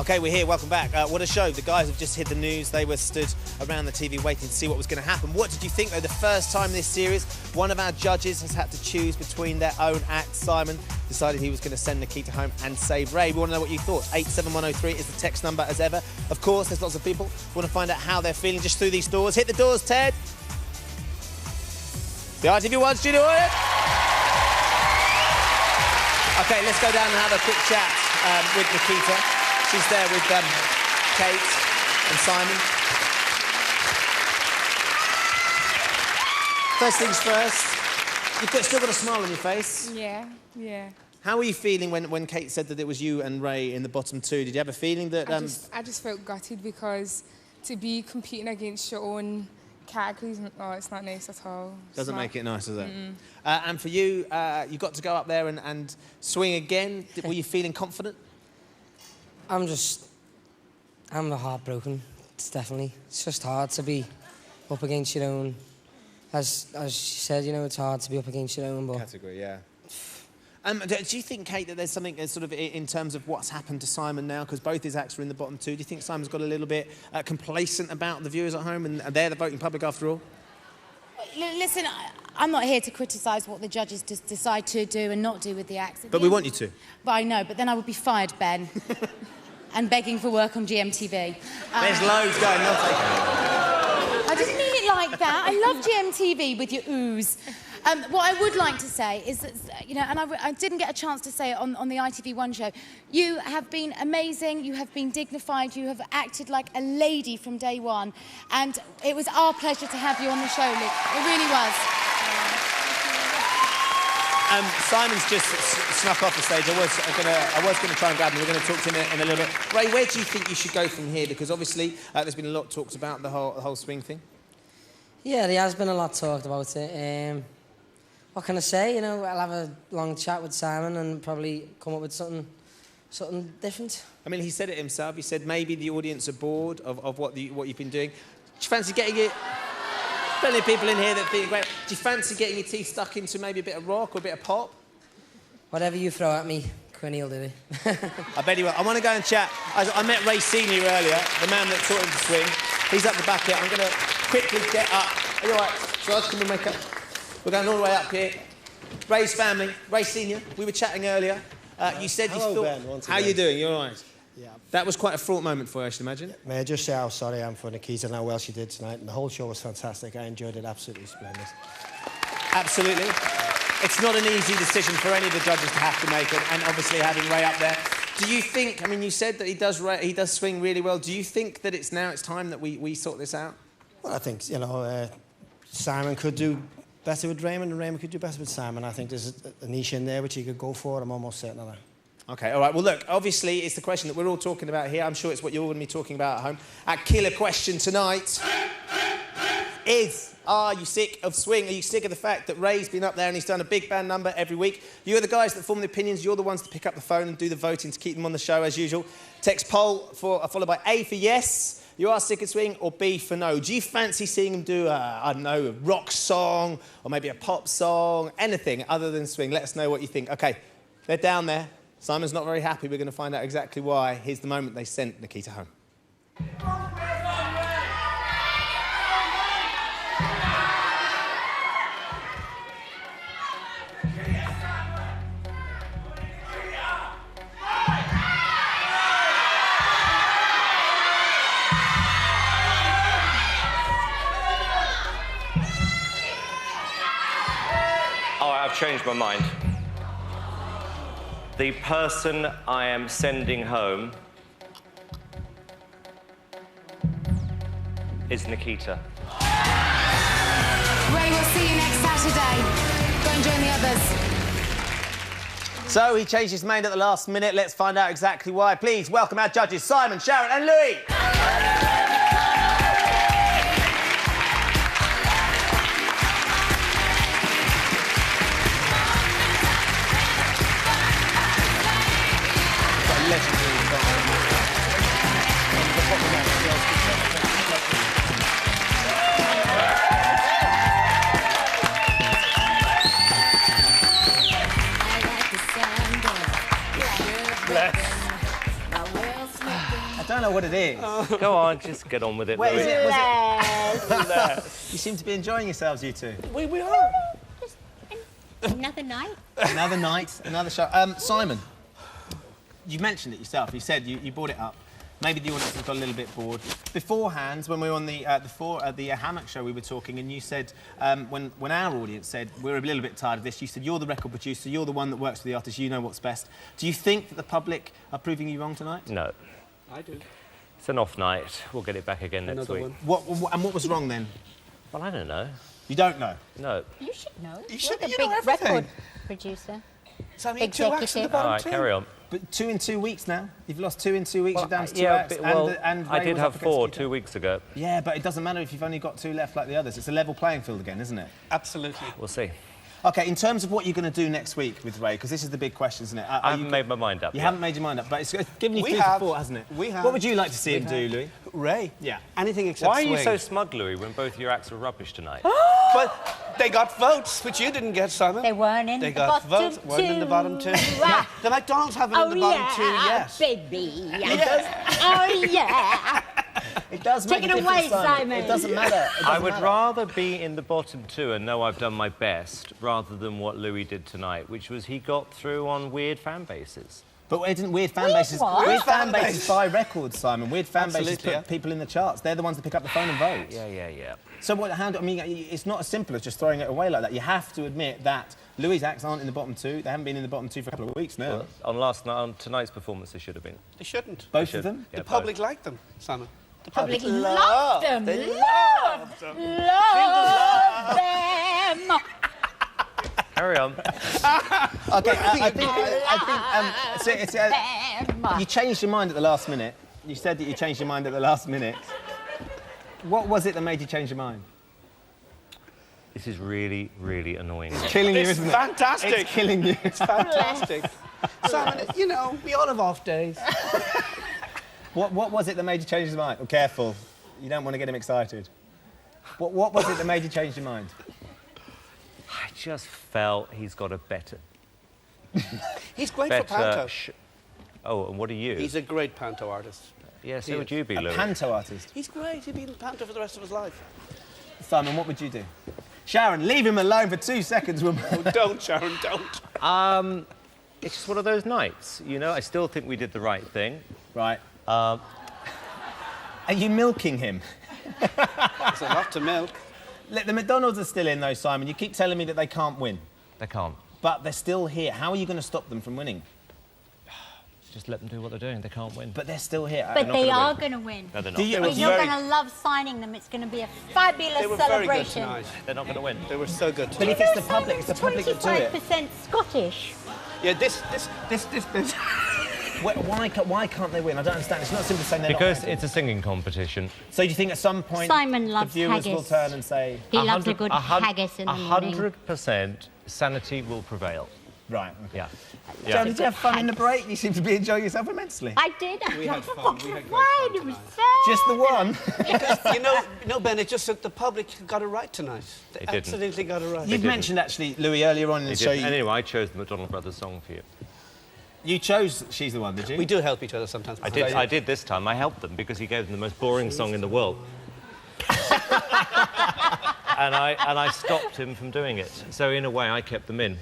Okay, we're here. Welcome back. What a show. The guys have just hit the news. They were stood around the TV waiting to see what was going to happen. What did you think, though? The first time this series, one of our judges has had to choose between their own act. Simon decided he was going to send Nikita home and save Ray. We want to know what you thought. 87103 is the text number, as ever. Of course, there's lots of people who want to find out how they're feeling just through these doors. Hit the doors, Ted. The ITV1 studio audience. OK, let's go down and have a quick chat with Nikita. She's there with Kate and Simon. First things first, you've still got a smile on your face. Yeah, yeah. How were you feeling when Kate said that it was you and Ray in the bottom two? Did you have a feeling that... I just felt gutted because to be competing against your own categories, oh, it's not nice at all. Doesn't make it nice, does it? And for you, you got to go up there and swing again. Were you feeling confident? I'm heartbroken. It's just hard to be up against your own. As she said, you know, it's hard to be up against your own. But category, yeah. Do you think, Kate, that there's something sort of in terms of what's happened to Simon now, because both his acts are in the bottom two? Do you think Simon's got a little bit complacent about the viewers at home, and they're the voting public after all? Listen, I'm not here to criticise what the judges decide to do and not do with the acts. But we want you to. But I know, but then I would be fired, Ben, and begging for work on GMTV. There's loads going on. I didn't mean it like that. I love GMTV with your ooze. What I would like to say is that, you know, and I didn't get a chance to say it on the ITV1 show, you have been amazing, you have been dignified, you have acted like a lady from day one, and it was our pleasure to have you on the show, Luke. It really was. Simon's just snuck off the stage. I was going to try and grab him. We're going to talk to him in a little bit. Ray, where do you think you should go from here? Because obviously there's been a lot talked about the whole swing thing. Yeah, there has been a lot talked about it. What can I say? You know, I'll have a long chat with Simon and probably come up with something different. I mean, he said it himself. He said maybe the audience are bored of what you've been doing. Do you fancy getting it? Plenty of people in here that think great. Do you fancy getting your teeth stuck into maybe a bit of rock or a bit of pop? Whatever you throw at me, Quinny will do it. I bet he will. I want to go and chat. I met Ray Senior earlier, the man that taught him to swing. He's up the back here. I'm going to quickly get up. Are you all right? So can we make up? We're going all the way up here. Ray's family, Ray Senior. We were chatting earlier. You said you thought... Ben, once how are again. you doing? You all right? Yeah. That was quite a fraught moment for you, I should imagine. May I just say how sorry I am for Nikita and how well she did tonight. And the whole show was fantastic. I enjoyed it absolutely splendid. Absolutely. It's not an easy decision for any of the judges to have to make, and obviously having Ray up there. Do you think, I mean, you said that he does swing really well. Do you think that it's time that we sort this out? Well, I think, you know, Simon could do better with Raymond and Raymond could do better with Simon. I think there's a niche in there which he could go for. I'm almost certain of that. OK, all right. Well, look, obviously it's the question that we're all talking about here. I'm sure it's what you're going to be talking about at home. Our killer question tonight is, are you sick of swing? Are you sick of the fact that Ray's been up there and he's done a big band number every week? You're the guys that form the opinions. You're the ones to pick up the phone and do the voting to keep them on the show, as usual. Text poll followed by A for yes, you are sick of swing, or B for no. Do you fancy seeing him do, I don't know, a rock song or maybe a pop song, anything other than swing? Let us know what you think. OK, they're down there. Simon's not very happy. We're going to find out exactly why. Here's the moment they sent Nikita home. Oh, I've changed my mind. The person I am sending home is Nikita. Ray, we'll see you next Saturday. Go and join the others. So he changed his mind at the last minute. Let's find out exactly why. Please welcome our judges, Simon, Sharon and Louis. know what it is. Go on, just get on with it, Wait, Louis. is it? Was it? You seem to be enjoying yourselves, you two. We are. Just another night. Another night, another show. Simon, you mentioned it yourself. You said you brought it up. Maybe the audience has got a little bit bored. Beforehand, when we were on the Hammock show, we were talking, and you said, when our audience said, we're a little bit tired of this, you said, you're the record producer, you're the one that works for the artist, you know what's best. Do you think that the public are proving you wrong tonight? No. I do. It's an off night. We'll get it back again next week. And what was wrong then? Well, I don't know. You don't know? No. You should know. You should You're you the know big record everything. producer. So I mean, 2 acts in the bottom All right, two. carry on. But 2 in 2 weeks now. You've lost 2 in 2 weeks. You're down to 2 yeah, acts. And I Ray did was have up against 4 Keita. 2 weeks ago. Yeah, but it doesn't matter if you've only got 2 left like the others. It's a level playing field again, isn't it? Absolutely. We'll see. OK, in terms of what you're going to do next week with Ray, because this is the big question, isn't it? I haven't made my mind up You yet. haven't made your mind up, but it's given you We food have. for thought, hasn't it? We have. What would you like to see him do, Louis? Ray. Yeah. Anything except Why are you swing. so smug, Louis, when both your acts were rubbish tonight? But they got votes, which you didn't get, Simon. They weren't in They the got bottom votes. Weren't in the bottom 2. Ah. The McDonald's haven't in the bottom 2 yet. Baby. Oh, yeah. It does Take make it a difference, away, Simon. It doesn't matter. It doesn't I would matter. rather be in the bottom 2 and know I've done my best rather than what Louis did tonight, which was he got through on weird fan bases. But it didn't weird fan bases. what? Weird fan bases buy records, Simon. Weird fan bases Absolutely, put yeah. people in the charts. They're the ones that pick up the phone and vote. Yeah. So what? I mean, it's not as simple as just throwing it away like that. You have to admit that Louis' acts aren't in the bottom 2. They haven't been in the bottom 2 for a couple of weeks now. Well, on tonight's performance, they should have been. They shouldn't. Both of them. Yeah, The public liked them, Simon. The public loved them. They Loved them. Loved them. Carry on. OK, I think you changed your mind at the last minute. You said that you changed your mind at the last minute. What was it that made you change your mind? This is really, really annoying. It's killing you, It's isn't it? fantastic. It's killing you. It's fantastic. Simon, you know, we all have off days. What was it that made you change your mind? Oh, careful. You don't want to get him excited. What was it that made you change your mind? I just felt he's got a better... He's great for panto. Oh, and what are you? He's a great panto artist. Yeah, so he would is. you be, A Louis. panto artist. He's great. He'd be in panto for the rest of his life. Simon, what would you do? Sharon, leave him alone for 2 seconds, woman. Oh, don't, Sharon, don't. It's just one of those nights, you know? I still think we did the right thing. Right. Are you milking him? There's a lot to milk. Look, the McDonald's are still in, though, Simon. You keep telling me that they can't win. They can't. But they're still here. How are you going to stop them from winning? Just let them do what they're doing. They can't win. But they're still here. But not they gonna are win. going to win. No, they're not. Do you- And you're going to love signing them. It's going to be a fabulous They were very good celebration. tonight. They're not going to win. They were so good But tonight. if it's the public, it's the public that do it. 25% Scottish. Yeah, this. Why can't they win? I don't understand. It's not simply saying they're Because not. it's a singing competition. So do you think at some point Simon the loves viewers will haggis. turn and say, He loves a good haggis in the morning. 100% sanity will prevail. right, okay. Yeah. Joe, did you have fun in the break? You seem to be enjoying yourself immensely. I did. We had fun. We had great Right, fun it was tonight. Just the one. you know, Ben, it's just that the public got it right tonight. They They didn't. absolutely got it right. You've didn't. mentioned, actually, Louis, earlier on in the They show, did. Anyway, I chose the McDonald Brothers song for you. you chose She's the One, did you? We do help each other sometimes. I did this time. I helped them because he gave them the most boring song in the world. and I stopped him from doing it. So in a way, I kept them in.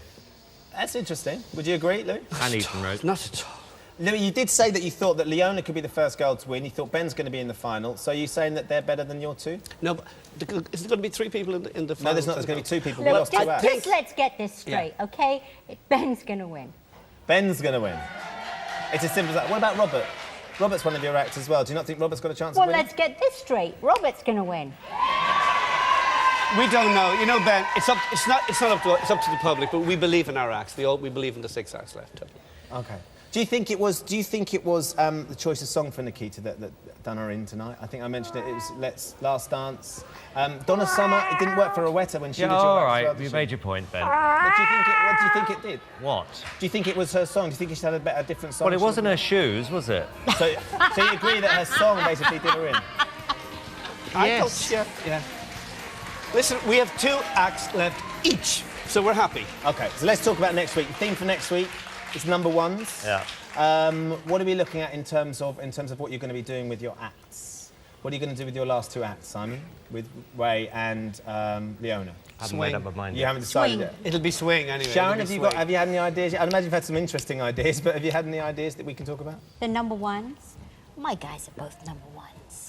That's interesting. Would you agree, Louis? And Ethan Rose. Not at all. Louis, you did say that you thought that Leona could be the first girl to win. You thought Ben's going to be in the final. So are you saying that they're better than your two? No, but is there going to be 3 people in the final? No, there's not. There's going to be 2 people. We Look, lost 2 acts. just let's get this straight, okay? Ben's going to win. Ben's going to win. It's as simple as that. What about Robert? Robert's one of your acts as well. Do you not think Robert's got a chance Well, of winning? let's get this straight. Robert's going to win. We don't know. You know, Ben, it's up to the public, but we believe in our acts. We believe in the 6 acts left. Okay. Do you think it was the choice of song for Nikita that done her in tonight? I think I mentioned it. It was Last Dance. Donna Summer. It didn't work for Rowetta when she Yeah, did your all act as right. well, did You she? made your point, Ben. What do you think it did? What? Do you think it was her song? Do you think she had a different song? Well, it wasn't her shoes, was it? So you agree that her song basically did her in? Yes. Yeah. Listen, we have 2 acts left each, so we're happy. Okay, so let's talk about next week. The theme for next week is number ones. Yeah. What are we looking at in terms of what you're going to be doing with your acts? What are you going to do with your last two acts, Simon? With Ray and Leona? I haven't made up my mind You yet. haven't decided yet? It'll be swing anyway. Sharon, have you had any ideas? I'd imagine you've had some interesting ideas, but have you had any ideas that we can talk about? The number ones. My guys are both number ones.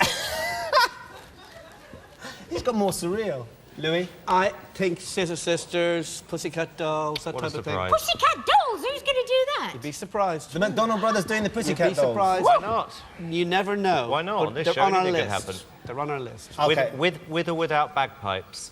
He's got more surreal. Louis? I think Scissor Sisters, Pussycat Dolls, that What a type of thing. surprise. Pussycat Dolls? Who's going to do that? You'd be surprised. The McDonald brothers doing the Pussycat You'd be Dolls. surprised. Why not? You never know. Why not? But This they're show on our anything list. could happen. They're on our list. Okay. With or without bagpipes.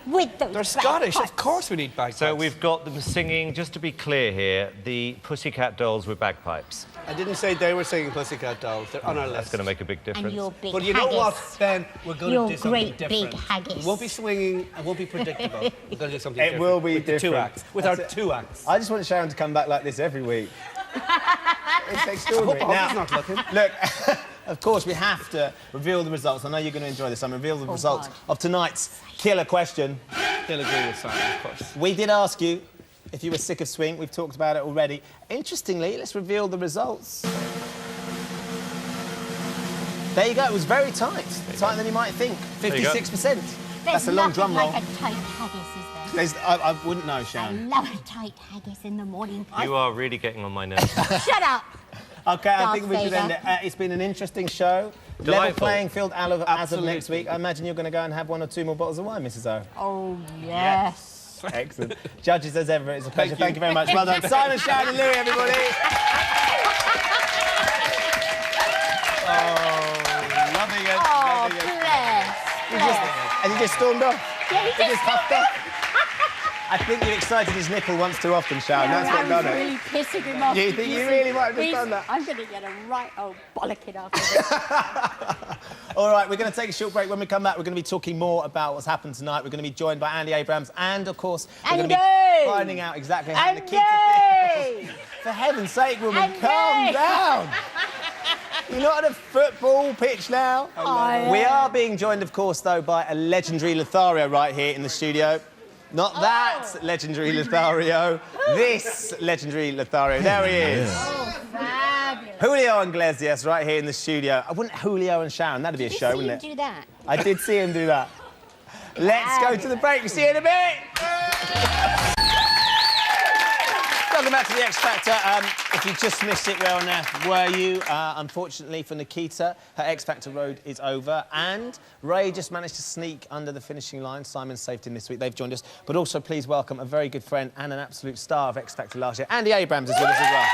With those They're Scottish. bagpipes. Of course we need bagpipes. So we've got them singing, just to be clear here, the Pussycat Dolls with bagpipes. I didn't say they were singing Pussycat Dolls. They're on our That's list. going to make a big difference. And your big But you know haggis. what, Ben? We're going Your to do something great different. big haggis. It won't be swinging. It won't be predictable. We're going to do something It different. will be with the two different. acts. With That's our it. two acts. I just want Sharon to come back like this every week. It's extraordinary. I hope he's not looking. Look, of course, we have to reveal the results. I know you're going to enjoy this. I'm reveal the results of tonight's killer question. They'll agree with Simon, of course. We did ask you if you were sick of swing. We've talked about it already. Interestingly, let's reveal the results. There you go. It was very tight. Tighter than you might think. 56%. That's a long drum roll. There's nothing like a tight haggis, is there? I wouldn't know, I Sharon. love a tight haggis in the morning. You are really getting on my nerves. Shut up! OK, I Darth think we should Vader. end it. It's been an interesting show. Level Delightful. playing field as of Absolutely. next week. I imagine you're going to go and have one or two more bottles of wine, Mrs O. Oh, yes. Excellent. Judges, as ever, it's a pleasure. Thank you very much. Well done. Simon, Sharon and Louis, everybody. Loving it. Oh, Loving it. bless. And he just stormed off. Yeah, he just puffed off. I think you've excited his nipple once too often, Sharon. That's what I done was it. really pissing him off. You think you really might have just done that? I'm going to get a right old bollocking after this. All right, we're going to take a short break. When we come back, we're going to be talking more about what's happened tonight. We're going to be joined by Andy Abrams and, of course, we're going to be finding out exactly how Nikita feels. For heaven's sake, woman, calm down. You're not at a football pitch now. We are being joined, of course, though, by a legendary Lothario right here in the studio. Not that legendary Lothario, this legendary Lothario. There he is. Oh, fabulous. Julio Iglesias right here in the studio. I wouldn't Julio and Sharon, that'd be a show, wouldn't it? Did you do that? I did see him do that. Let's go to the break. We'll see you in a bit. Welcome back to the X Factor. If you just missed it, where on earth were you? Unfortunately for Nikita, her X Factor road is over, and Ray just managed to sneak under the finishing line. Simon saved him this week. They've joined us. But also, please welcome a very good friend and an absolute star of X Factor last year, Andy Abrams, is with us as well.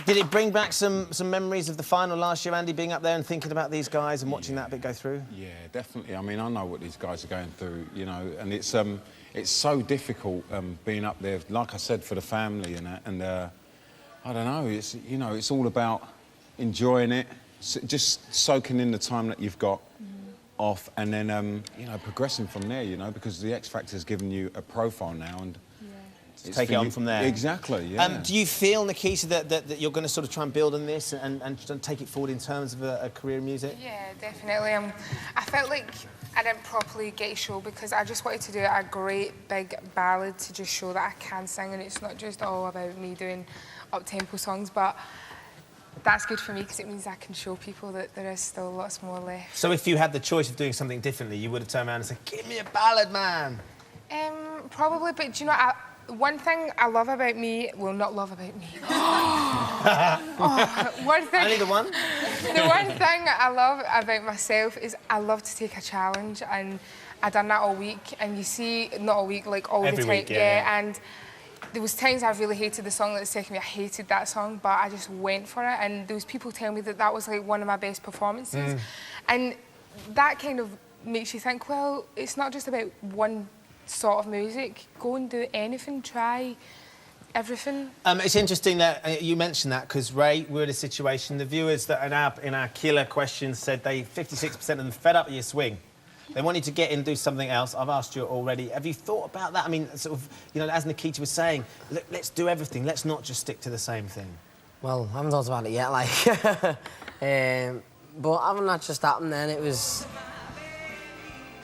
Did it bring back some memories of the final last year, Andy, being up there and thinking about these guys and watching that bit go through? Yeah, definitely. I mean, I know what these guys are going through, you know, and it's so difficult being up there, like I said, for the family and that. And I don't know, it's all about enjoying it, just soaking in the time that you've got off, and then progressing from there, because the X Factor's given you a profile now, and take it on from there. Exactly, yeah. Do you feel, Nikita, that you're going to sort of try and build on this and take it forward in terms of a career in music? Yeah, definitely. I felt like I didn't properly get a show because I just wanted to do a great big ballad to just show that I can sing, and it's not just all about me doing up-tempo songs, but that's good for me because it means I can show people that there is still lots more left. So if you had the choice of doing something differently, you would have turned around and said, give me a ballad, man. Probably, but do you know, one thing I love about me, well, not love about me. One thing. Only the one? The one thing I love about myself is I love to take a challenge, and I done that all week. And you see, not all week, like all Every the time. week, yeah. And there was times I really hated the song. Like the second week, I hated that song, but I just went for it. And there was people telling me that that was like one of my best performances, and that kind of makes you think, well, it's not just about one sort of music. Go and do anything, try everything. It's interesting that you mentioned that because, Ray, we're in a situation, the viewers that are in our killer questions said 56% of them fed up with your swing. They want you to get in and do something else. I've asked you already. Have you thought about that? I mean, sort of, as Nikita was saying, let's do everything. Let's not just stick to the same thing. Well, I haven't thought about it yet, but having that just happened then, it was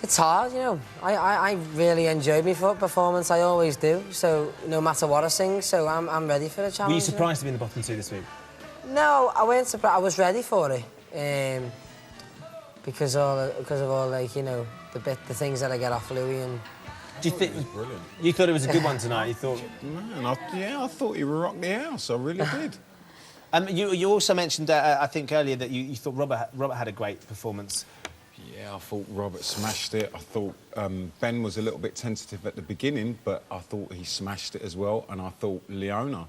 It's hard, you know. I really enjoyed my performance. I always do. So no matter what I sing, so I'm ready for the challenge. Were you surprised to be in the bottom two this week? No, I weren't surprised. I was ready for it. Because of all like, you know, the things that I get off Louis. And do you think it was brilliant? You thought it was a good one tonight? You thought? Man, I thought he rocked the house. I really did. You also mentioned, I think earlier, that you thought Robert had a great performance. Yeah, I thought Robert smashed it. I thought Ben was a little bit tentative at the beginning, but I thought he smashed it as well. And I thought Leona.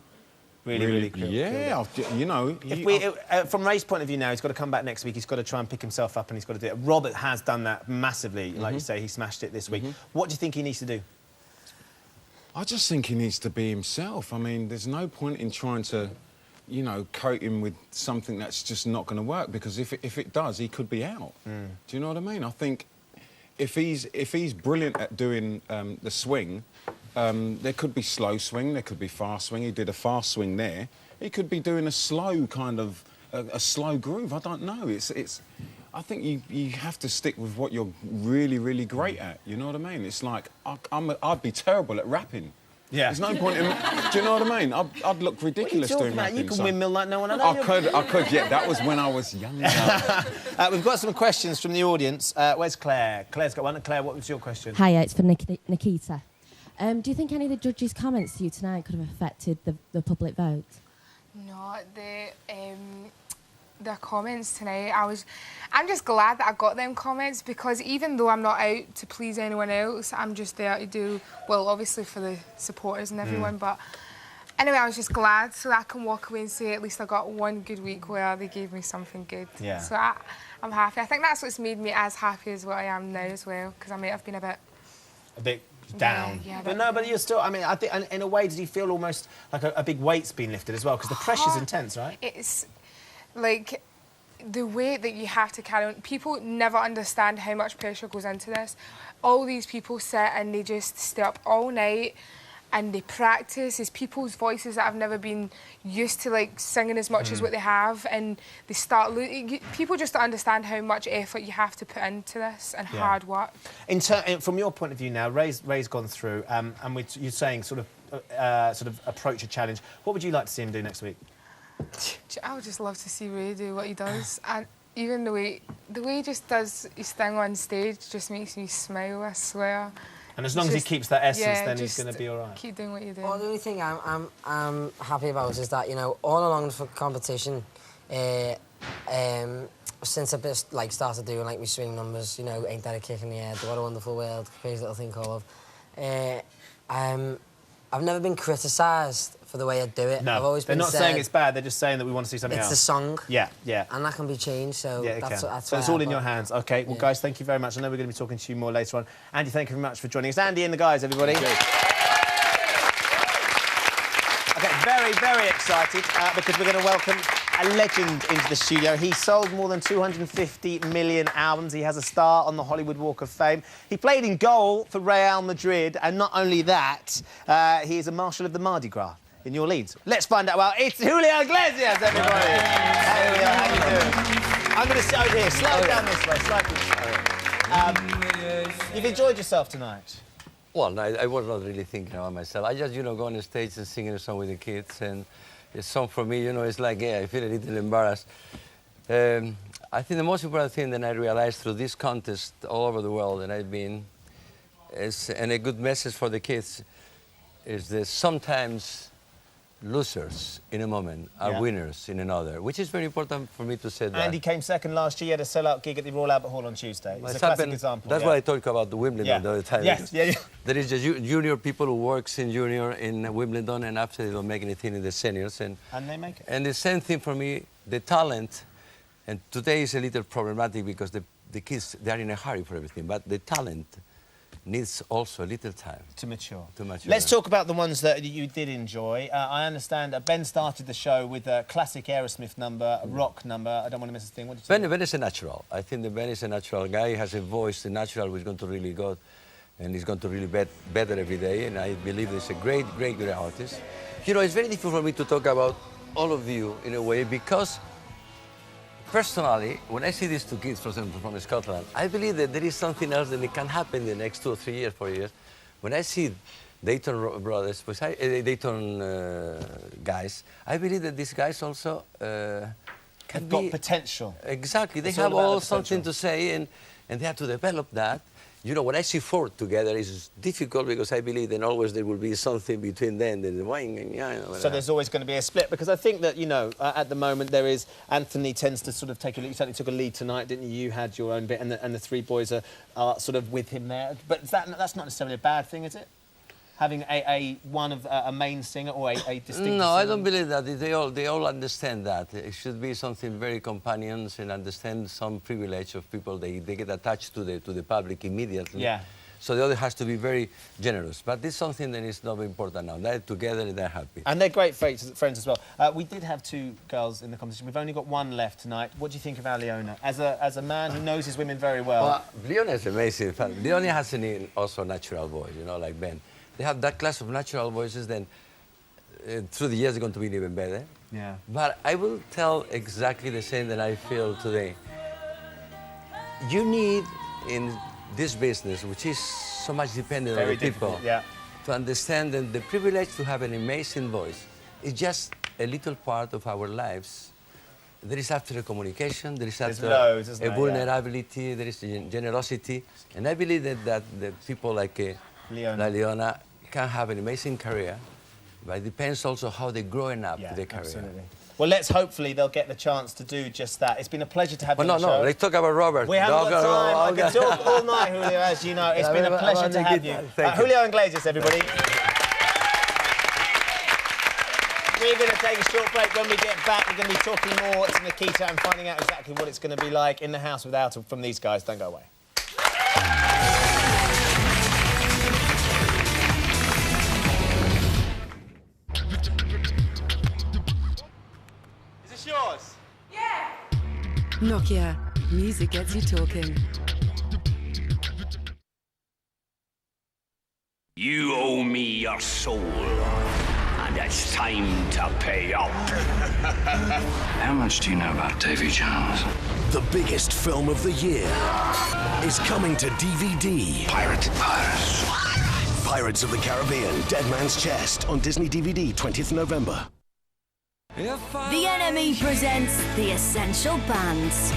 Really yeah, you know. From Ray's point of view now, he's got to come back next week. He's got to try and pick himself up and he's got to do it. Robert has done that massively. Like you say, he smashed it this week. What do you think he needs to do? I just think he needs to be himself. I mean, there's no point in trying to, you know, coat him with something that's just not going to work, because if it does, he could be out. Do you know what I mean? I think if he's brilliant at doing the swing, there could be slow swing, there could be fast swing. He did a fast swing there. He could be doing a slow kind of a slow groove. I don't know. I think you have to stick with what you're really great at. You know what I mean? It's like I'd be terrible at rapping. Yeah. There's no point in... Do you know what I mean? I'd look ridiculous doing rapping. You can windmill like no one else. I could, yeah. That was when I was younger. We've got some questions from the audience. Where's Claire? Claire's got one. Claire, what was your question? Hiya, it's for Nikita. Do you think any of the judges' comments to you tonight could have affected the public vote? No, the comments tonight, I'm just glad that I got them comments, because even though I'm not out to please anyone else, I'm just there to do, well, obviously for the supporters and everyone, but anyway, I was just glad so I can walk away and say at least I got one good week where they gave me something good. Yeah. So I'm happy. I think that's what's made me as happy as what I am now as well, because I might have been a bit down. Yeah, but you're still, I mean, I think in a way, did you feel almost like a big weight's been lifted as well? Because the pressure's intense, right? It's like the way that you have to carry on. People never understand how much pressure goes into this. All these people sit and they just stay up all night and they practice. It's people's voices that have never been used to like singing as much as what they have, and they start people just don't understand how much effort you have to put into this and hard work. From your point of view now, Ray's gone through, and you're saying sort of approach a challenge. What would you like to see him do next week? I would just love to see Ray do what he does, and even the way he just does his thing on stage just makes me smile, I swear. And as long as he keeps that essence, then he's going to be all right. Keep doing what you're doing. Well, the only thing I'm happy about is that, you know, all along the competition, since I just like started doing like my swing numbers, you know, Ain't That a Kick in the Head, What a Wonderful World, Crazy Little Thing Called Love, I've never been criticised for the way I do it. No, I've always they're been not saying it's bad. They're just saying that we want to see something else. It's a song. Yeah. And that can be changed. So yeah, that's so it's all in your hands. Okay. Well, guys, thank you very much. I know we're going to be talking to you more later on. Andy, thank you very much for joining us. Andy and the guys, everybody. Okay, very excited because we're going to welcome a legend into the studio. He sold more than 250 million albums. He has a star on the Hollywood Walk of Fame. He played in goal for Real Madrid, and not only that, he is a marshal of the Mardi Gras in New Orleans. Let's find out. Well, it's Julio Iglesias, everybody. Hey, Julio, how you doing? I'm going to sit over here. Slow down this way. Slightly. You've enjoyed yourself tonight. Well, I was not really thinking about myself. I just, you know, go on the stage and sing a song with the kids, and it's song for me, you know, it's like, yeah, I feel a little embarrassed. I think the most important thing that I realized through this contest all over the world, and I've been, and a good message for the kids, is that sometimes losers in a moment are winners in another, which is very important for me to say that. And he came second last year. He had a sell-out gig at the Royal Albert Hall on Tuesday. It's a classic example. That's what I talk about the Wimbledon the other time. Yes, There is just junior people who works in junior in Wimbledon, and after they don't make anything in the seniors. And they make it. And the same thing for me, the talent, and today is a little problematic because the kids, they're in a hurry for everything, but the talent needs also a little time to mature. Let's talk about the ones that you did enjoy. I understand Ben started the show with a classic Aerosmith number, a rock number. I don't want to miss a thing. What did you think? Ben is a natural. I think that Ben is a natural guy. He has a voice, the natural, who's going to really go, and he's going to really better every day. And I believe he's a great artist. You know, it's very difficult for me to talk about all of you in a way because personally, when I see these two kids, for example, from Scotland, I believe that there is something else that it can happen in the next 2 or 3 years, 4 years. When I see Dayton brothers, Dayton guys, I believe that these guys also have got potential. Exactly, they have all something to say, and they have to develop that. You know, when I see four together, it's difficult because I believe that always there will be something between them. So there's always going to be a split, because I think that, you know, at the moment there is, Anthony tends to sort of take a lead. You certainly took a lead tonight, didn't you? You had your own bit, and the three boys are sort of with him there. But that's not necessarily a bad thing, is it? Having a main singer or a distinct singer? No, I don't believe that. They all understand that. It should be something very companions and understand some privilege of people. They get attached to the public immediately. Yeah. So the other has to be very generous. But this is something that is not important now. They're together and they're happy. And they're great friends as well. We did have two girls in the competition. We've only got one left tonight. What do you think of Leona? As a man who knows his women very well. Well, Leona is amazing. Leona has also natural voice, you know, like Ben. They have that class of natural voices, then through the years they're going to be even better. Yeah. But I will tell exactly the same that I feel today. You need, in this business, which is so much dependent on the people, to understand that the privilege to have an amazing voice is just a little part of our lives. There is after a communication, there is after a vulnerability, there is generosity, and I believe that people like Leona can have an amazing career, but it depends also how they're growing up with their career. Absolutely. Well, hopefully they'll get the chance to do just that. It's been a pleasure to have you on the show. No, let's talk about Robert. We haven't got time. I can talk all night, Julio, as you know. It's been a pleasure to have you. Julio Iglesias, everybody. We're going to take a short break. When we get back, we're going to be talking more to Nikita and finding out exactly what it's going to be like in the house without him from these guys. Don't go away. Yours? Yeah! Nokia. Music gets you talking. You owe me your soul, and it's time to pay up. How much do you know about Davy Jones? The biggest film of the year is coming to DVD. Pirates. Pirates of the Caribbean, Dead Man's Chest, on Disney DVD, 20th November. The Enemy presents The Essential Bands.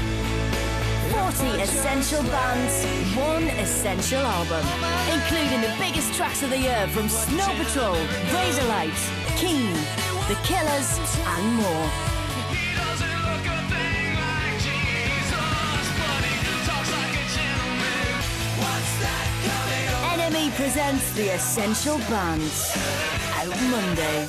40 essential bands, one essential album, including the biggest tracks of the year from Snow Patrol, Razorlight, Keen, The Killers, and more. Enemy presents The Essential Bands. Out Monday.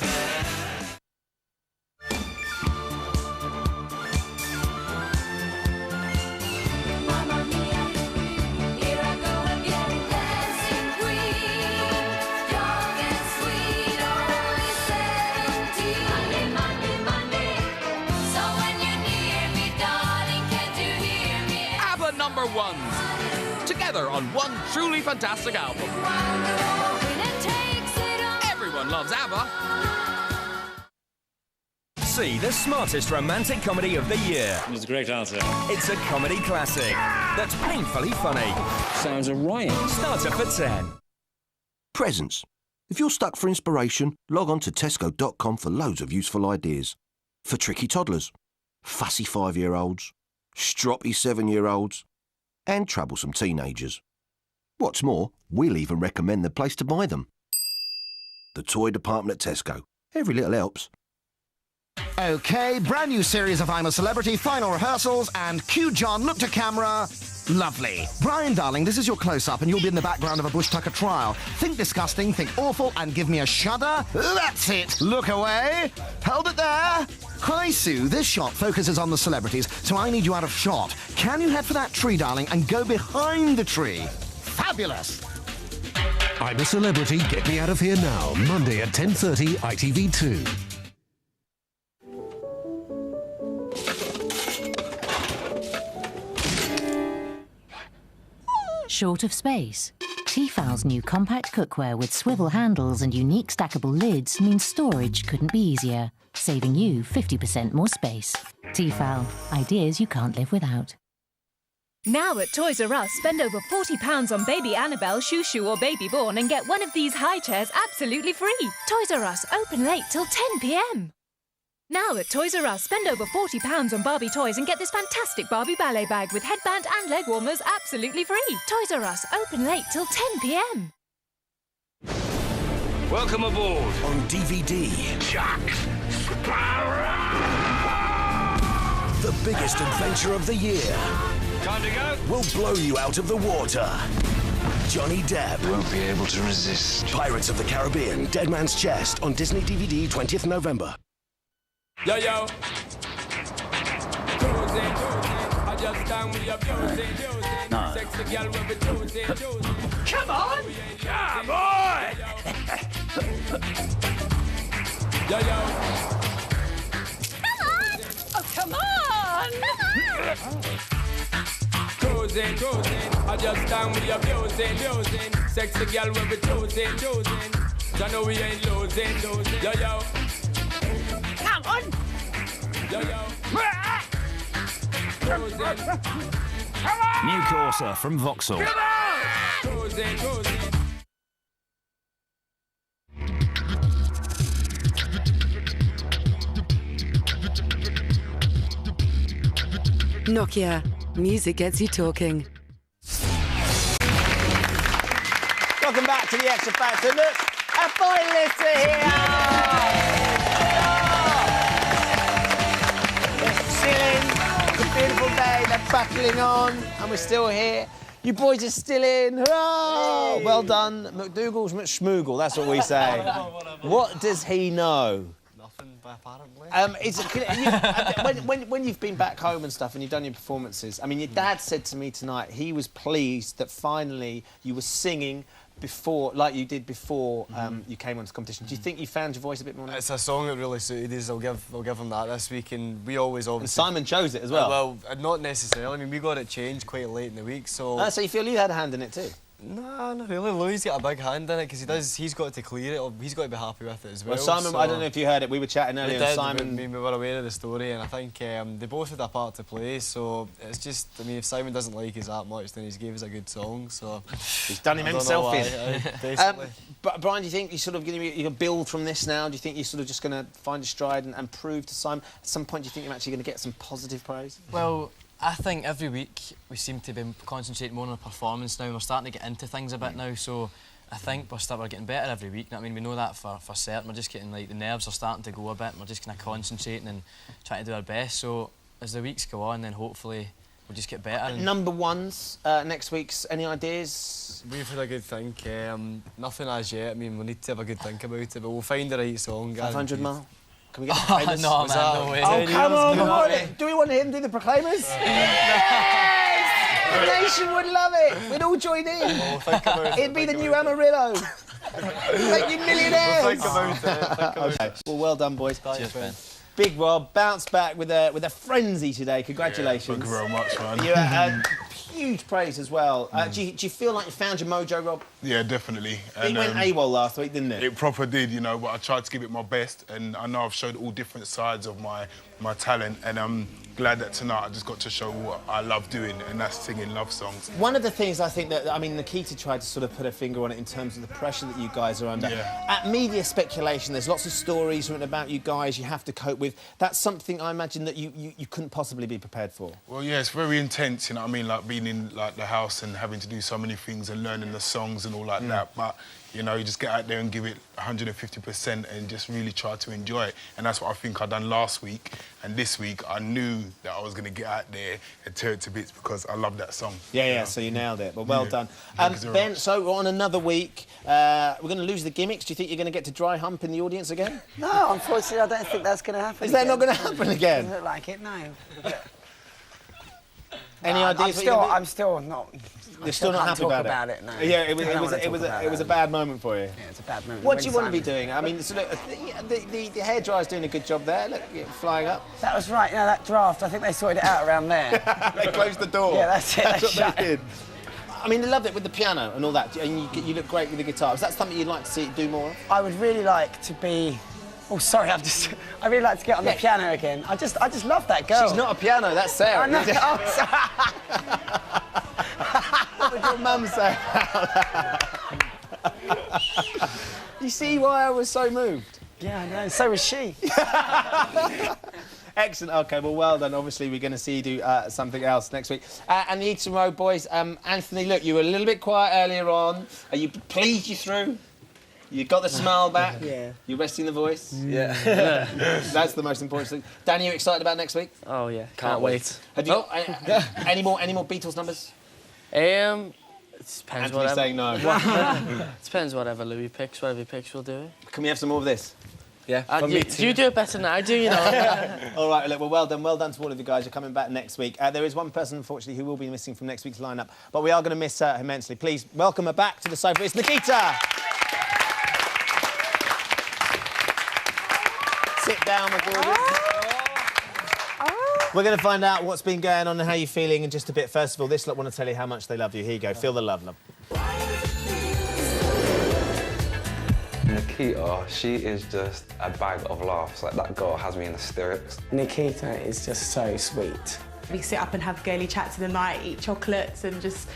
Together on one truly fantastic album. Everyone loves ABBA. See the smartest romantic comedy of the year. It was a great answer. It's a comedy classic that's painfully funny. Sounds a riot. Starts at for 10. Presents. If you're stuck for inspiration, log on to Tesco.com for loads of useful ideas. For tricky toddlers, fussy 5-year-olds, stroppy 7-year-olds, and troublesome teenagers. What's more, we'll even recommend the place to buy them. The toy department at Tesco. Every little helps. OK, brand new series of I'm a Celebrity, final rehearsals, and cue John, look to camera. Lovely. Brian, darling, this is your close-up, and you'll be in the background of a Bush Tucker trial. Think disgusting, think awful, and give me a shudder. That's it. Look away. Hold it there. Hi, Sue. This shot focuses on the celebrities, so I need you out of shot. Can you head for that tree, darling, and go behind the tree? Fabulous. I'm a Celebrity, get me out of here now. Monday at 10:30, ITV2. Short of space? Tefal's new compact cookware with swivel handles and unique stackable lids means storage couldn't be easier, saving you 50% more space. Tefal, ideas you can't live without. Now at Toys R Us, spend over £40 on baby Annabelle, Shoo Shoo or Baby Born and get one of these high chairs absolutely free. Toys R Us, open late till 10 p.m. Now at Toys R Us, spend over £40 on Barbie toys and get this fantastic Barbie ballet bag with headband and leg warmers absolutely free. Toys R Us, open late till 10 p.m. Welcome aboard. On DVD. Jack Sparrow. The biggest adventure of the year. Time to go. Will blow you out of the water. Johnny Depp. Won't be able to resist. Pirates of the Caribbean, Dead Man's Chest on Disney DVD 20th November. Yo, yo. I just down with your No. sexy girl with the Come on! Come on! Yo, yo. Oh, come on! Cruising. I just down with your musing. Sexy girl with the choosing. I know we ain't losing. Yo, yo. Come on! Yo, yo. New Corsa from Vauxhall. Cruising. Nokia. Music gets you talking. Welcome back to the Extra Factor. Look, a finalists are here! They're chilling. It's a beautiful day. They're battling on, and we're still here. You boys are still in. Hurrah! Well done. McDougal's McSmoogle. That's what we say. What does he know? Apparently. When you've been back home and stuff and you've done your performances, I mean, your dad said to me tonight he was pleased that finally you were singing before, like you did before you came onto the competition. Do you think you found your voice a bit more now? It's a song that really suited us. I'll give him that this week, and we always obviously. And Simon chose it as well. Well, not necessarily. I mean, we got it changed quite late in the week, so. So you feel you had a hand in it too? Nah, not really. Louis got a big hand in it because he's got to clear it. Or he's got to be happy with it as well. Well, Simon, so I don't know if you heard it. We were chatting earlier. Simon, we were aware of the story, and I think they both had a part to play. So it's just, I mean, if Simon doesn't like us that much, then he's gave us a good song. So he's done him himself in. Basically. But Brian, do you think you sort of you're going to build from this now? Do you think you're sort of just going to find a stride and prove to Simon? At some point, do you think you're actually going to get some positive praise? Well, I think every week we seem to be concentrating more on the performance now. We're starting to get into things a bit now, so I think we're getting better every week. I mean, we know that for certain. We're just getting, like, the nerves are starting to go a bit. We're just kind of concentrating and trying to do our best. So as the weeks go on, then hopefully we'll just get better. Number ones next week's. Any ideas? We've had a good think. Nothing as yet. I mean, we need to have a good think about it, but we'll find the right song. 500 mile. Can we get the Oh, Proclaimers? no, man, no way. Oh, come on. Do we want to hear them do the Proclaimers? Yes! The nation would love it. We'd all join in. We'll think about it. It'd be the new Amarillo. Make you millionaires. We'll think about it. Okay. Well, well done, boys. Cheers, Ben. Big Rob bounced back with a frenzy today. Congratulations. Thank you very much, man. You huge praise as well. Do you feel like you found your mojo, Rob? Yeah, definitely. It went AWOL last week, didn't it? It proper did, you know, but I tried to give it my best, and I know I've showed all different sides of my talent, and I'm glad that tonight I just got to show what I love doing, and that's singing love songs. One of the things I think that, I mean, Nikita tried to sort of put a finger on it in terms of the pressure that you guys are under. Yeah. At media speculation, there's lots of stories written about you guys you have to cope with. That's something I imagine that you couldn't possibly be prepared for. Well, yeah, it's very intense, you know what I mean, like being in like the house and having to do so many things and learning the songs and all like that. But you know, you just get out there and give it 150% and just really try to enjoy it. And that's what I think I done last week. And this week, I knew that I was going to get out there and tear it to bits because I love that song. Yeah, so you nailed it. Well done. Thank you very Ben, much. so we're on another week. We're going to lose the gimmicks. Do you think you're going to get to dry hump in the audience again? No, unfortunately, I don't think that's going to happen. Is that not going to happen again? Doesn't look like it, no. Any ideas? I'm still not. You're still not happy about it? No. Yeah, it was a bad moment for you. Yeah, it's a bad moment. What do you want to be doing? I mean, sort of, the hairdryer's doing a good job there. Look, flying up. That was right. No, that draft. I think they sorted it out around there. They closed the door. Yeah, that's it. That's what they did. I mean, they loved it with the piano and all that, and you look great with the guitar. Is that something you'd like to see it do more of? I would really like to be Oh, sorry, I really like to get on the piano again. I just love that girl. She's not a piano, that's Sarah. I know. What would your mum say? You see why I was so moved? Yeah, I know. So was she. Excellent. OK, well done. Obviously, we're going to see you do something else next week. And the Eton Road boys, Anthony, look, you were a little bit quiet earlier on. Are you pleased you're through? You got the smile back? Yeah. You're resting the voice? Yeah. That's the most important thing. Danny, you excited about next week? Oh, yeah. Can't wait. Have you got any more Beatles numbers? It depends. Anthony's whatever. saying no. Depends whatever Louis picks. Whatever he picks, we'll do it. Can we have some more of this? Yeah. You do it better than I do, you know. All right, look, well done to all of you guys. You're coming back next week. There is one person, unfortunately, who will be missing from next week's lineup, but we are going to miss her immensely. Please welcome her back to the sofa. It's Nikita. Sit down, my gorgeous. We're going to find out what's been going on and how you're feeling in just a bit. First of all, this lot want to tell you how much they love you. Here you go. Feel the love, love. Nikita, she is just a bag of laughs. Like, that girl has me in hysterics. Nikita is just so sweet. We sit up and have girly chats in the night, eat chocolates and just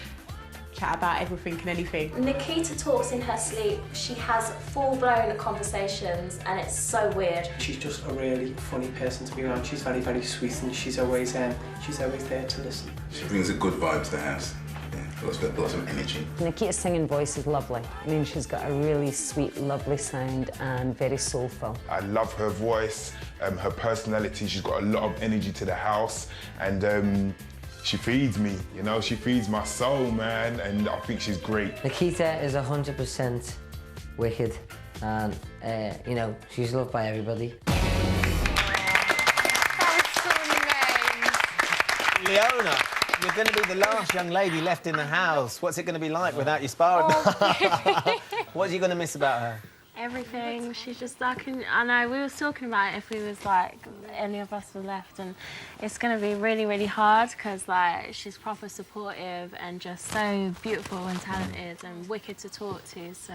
chat about everything and anything. Nikita talks in her sleep. She has full-blown conversations and it's so weird. She's just a really funny person to be around. She's very, very sweet and she's always there to listen. She brings a good vibe to the house. Yeah, lots of energy. Nikita's singing voice is lovely. I mean, she's got a really sweet, lovely sound and very soulful. I love her voice, her personality. She's got a lot of energy to the house, and she feeds me, you know? She feeds my soul, man, and I think she's great. Nikita is 100% wicked, and, you know, she's loved by everybody. Leona, you're going to be the last young lady left in the house. What's it going to be like without your sparring? What are you going to miss about her? Everything. She's just like, I know, we were talking about it if we was like, any of us were left, and it's going to be really, really hard because like, she's proper supportive and just so beautiful and talented and wicked to talk to, so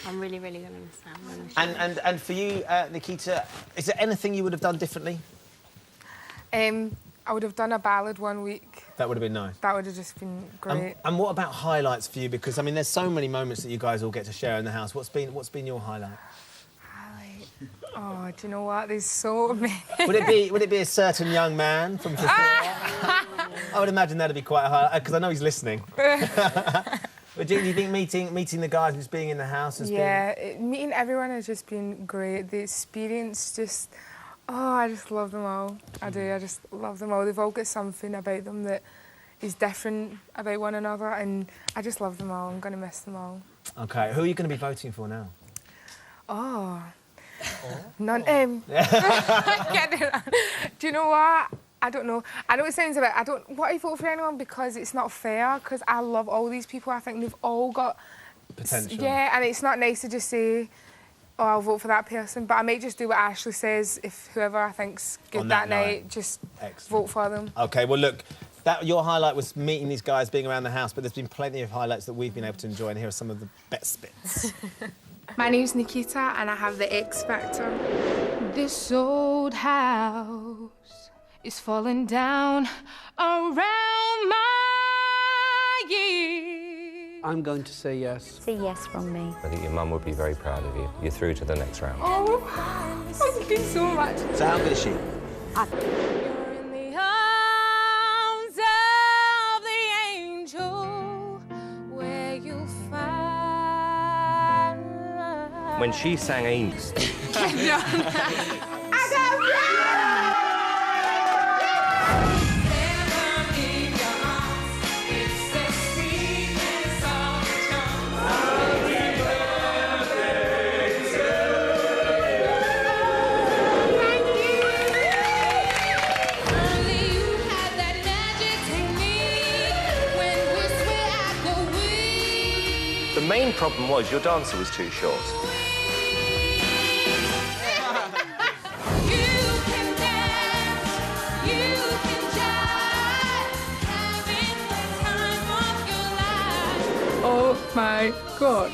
I'm really, really going to miss her. And for you, Nikita, is there anything you would have done differently? I would have done a ballad one week. That would have been nice. That would have just been great. And what about highlights for you? Because, I mean, there's so many moments that you guys all get to share in the house. What's been your highlight? Oh, do you know what? There's so many. Would it be a certain young man from Xtra? I would imagine that'd be quite a highlight, because I know he's listening. But do you think meeting the guys and just being in the house has been... meeting everyone has just been great. The experience just... Oh, I just love them all. I do, I just love them all. They've all got something about them that is different about one another, and I just love them all. I'm going to miss them all. OK, who are you going to be voting for now? None. Do you know what? I don't know. I know it sounds a bit... I don't want to vote for anyone because it's not fair, because I love all these people. I think they've all got... potential. Yeah, and it's not nice to just say... Oh, I'll vote for that person, but I might just do what Ashley says. If whoever I think's good that night, just vote for them. OK, well, look, your highlight was meeting these guys, being around the house, but there's been plenty of highlights that we've been able to enjoy, and here are some of the best bits. My name's Nikita, and I have the X Factor. This old house is falling down around my ears. I'm going to say yes. Say yes from me. I think your mum would be very proud of you. You're through to the next round. Oh, thank you so much. So how good is she? You're in the arms of the angel where you'll find... When she sang Angels... The main problem was your dancer was too short. Oh my God.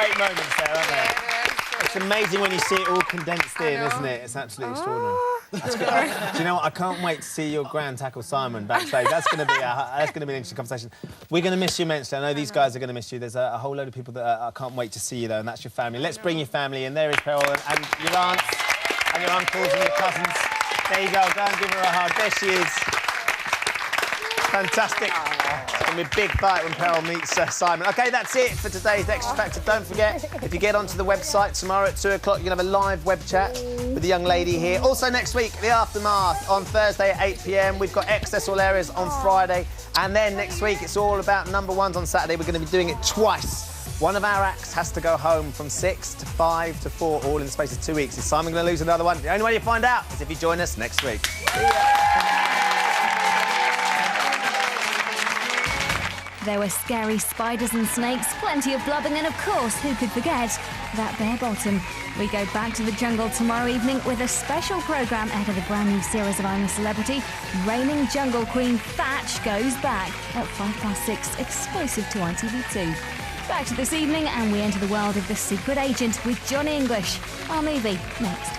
great moments there, aren't there? It's amazing when you see it all condensed in, isn't it? It's absolutely extraordinary. That's good. Do you know what? I can't wait to see your grand tackle Simon backstage. That's going to be an interesting conversation. We're going to miss you immensely. I know these guys are going to miss you. There's a whole load of people that I can't wait to see you, though, and that's your family. Let's bring your family in. There is Pearl and your aunts and your uncles and your cousins. There you go. Go and give her a hug. There she is. Fantastic. It's going to be a big fight when Pearl meets Simon. OK, that's it for today's Extra Factor. Don't forget, if you get onto the website tomorrow at 2 o'clock, you can have a live web chat with the young lady here. Also, next week, The Aftermath on Thursday at 8 p.m. We've got Excess All Areas on Friday. And then next week, it's all about number ones on Saturday. We're going to be doing it twice. One of our acts has to go home from 6 to 5 to 4, all in the space of 2 weeks. Is Simon going to lose another one? The only way you find out is if you join us next week. There were scary spiders and snakes, plenty of blubbing, and of course, who could forget that bare bottom. We go back to the jungle tomorrow evening with a special programme ahead of the brand new series of I'm a Celebrity. Reigning jungle queen Thatch goes back at 6:05, exclusive to ITV2. Back to this evening, and we enter the world of The Secret Agent with Johnny English. Our movie next.